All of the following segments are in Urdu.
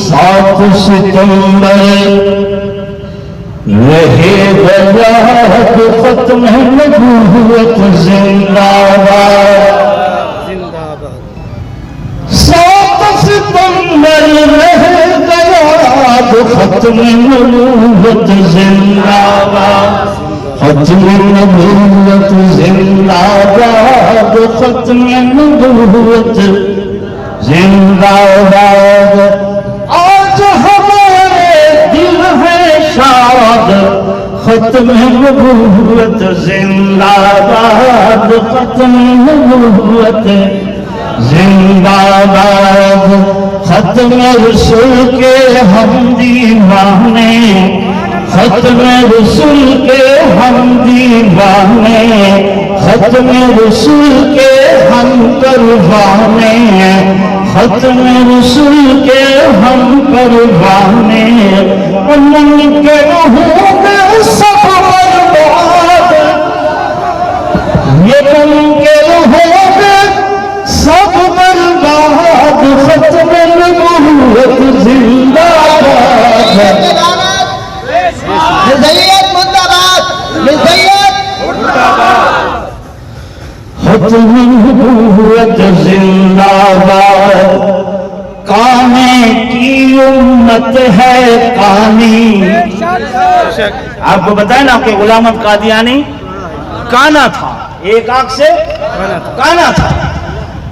7 ستمبر رہے گا یاد ختم نبوت زندہ باد 7 ستمبر رہے گا یاد ختم نبوت زندہ باد ختم نبوت زندہ باد ختم نبوت زندہ باد آج ہمارے دل ہے شاد ختم نبوت زندہ باد ختم نبوت زندہ باد ختم رسول کے ہم دیوانے ختم رسول کے ہم دیوانے ختم رسول کے ہم پروانے ختم رسول کے ہم پروانے منکر ہوں سب برباد یہ منکر ہوں سب برباد ختم نبوت زندہ باد مزید منداباد مزید ختم نبوت زندہ باد کانے کی امت ہے کانی آپ کو بتائیں نا کہ غلام احمد قادیانی کانا تھا ایک آنکھ سے کانا تھا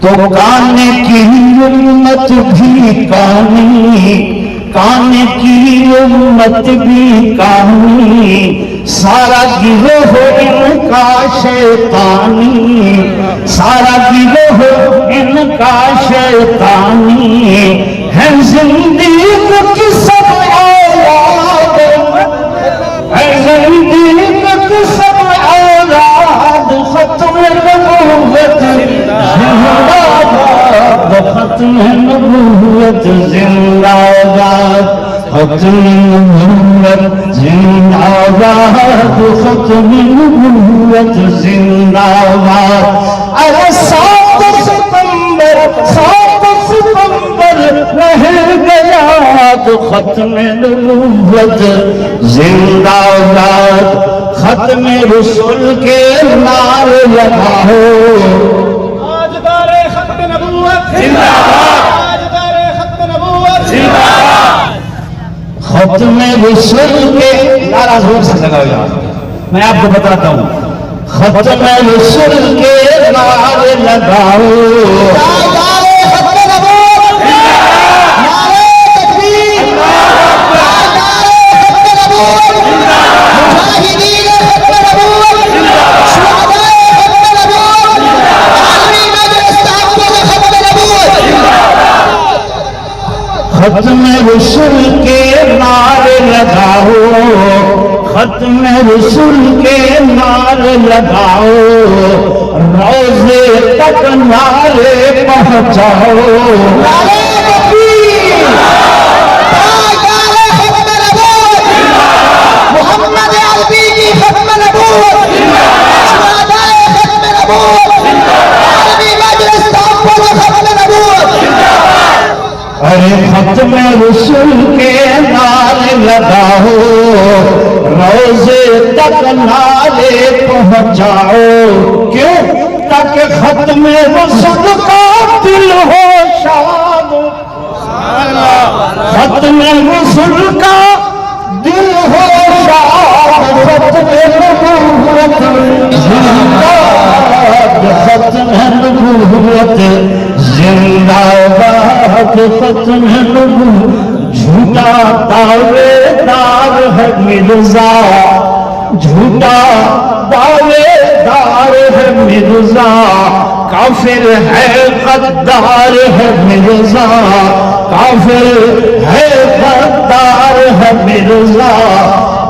تو کانے کی امت بھی کانی کانے کی امت بھی کانی سارا گروہ ان کا شیطانی سارا گروہ ان کا شیطانی ہے زندگی کی سب اولاد ہے زندگی کی سب اولاد ختم نبوت زندہ باد ختم نبوت زندہ باد ختم نبوت زندہ باد ختم نبوت زندہ باد ارے 7 ستمبر 7 ستمبر رہ گیا تو ختم نبوت زندہ باد ختم رسول کے نعرے لگاؤ ختم نبوت زندہ باد ختم نبوت زندہ باد ختم رسول کے نعرہ زور سے لگاؤ یار میں آپ کو بتاتا ہوں ختم رسول کے نعرے لگاؤ ختم رسول کے نعرے لگاؤ ختم رسول کے نعرے لگاؤ روزے تک نعرے پہنچاؤ محمد عربی کی ختم نبوت عربی مجلس ختم نبوت ارے ختم رسول کے نعرے لگاؤ روزے تک نعرے پہنچاؤ کیوں تاکہ ختم رسول کا دل ہو شاد ختم رسول کا دل ہو شاد ختم نبوت زندہ ختم نبوت زندہ باد ختم نبوت جھوٹا دعوے دار ہے مرزا جھوٹا دعوے دار ہے مرزا کافر ہے غدار ہے مرزا کافر ہے غدار ہے مرزا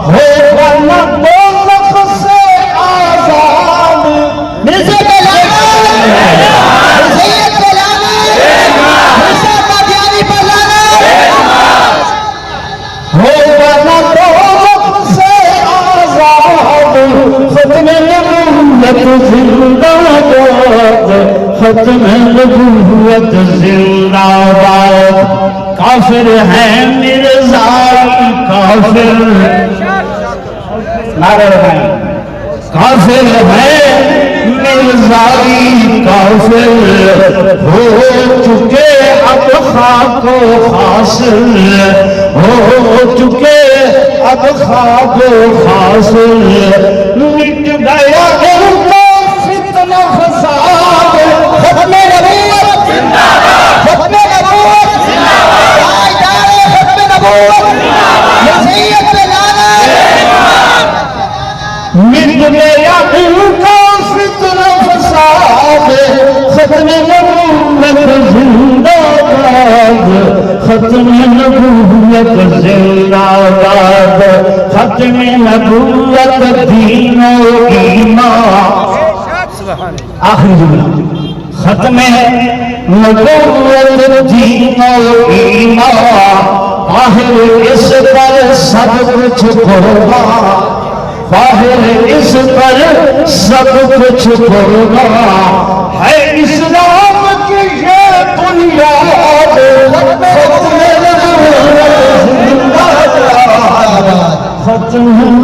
ہوگا نہ دوزخ سے آزاد مرزا ختم نبوت زندہ باد کافر ہیں مرزائی کافر نعرہ لگائیں کافر ہے مرزائی کافر ہو چکے اب خاک و خاصر ہو چکے اب خاک و خاصر مٹ گیا ان کا فتنہ فساد ختم نبوت زندہ باد ختم نبوت زندہ باد ختم نبوت نصیحت لانا مٹ گیا ان کا فتنہ فساد ختم نبوت زندہ باد ختم نبوت زندہ باد ختم نبوت دین و ایمان آخری جملہ ختم نبوت دین و ایمان باہر اس پر سب کچھ قربان باہر اس پر سب کچھ قربان ہے اسلام کی یہ بنیاد ختم نبوت زندہ باد ختم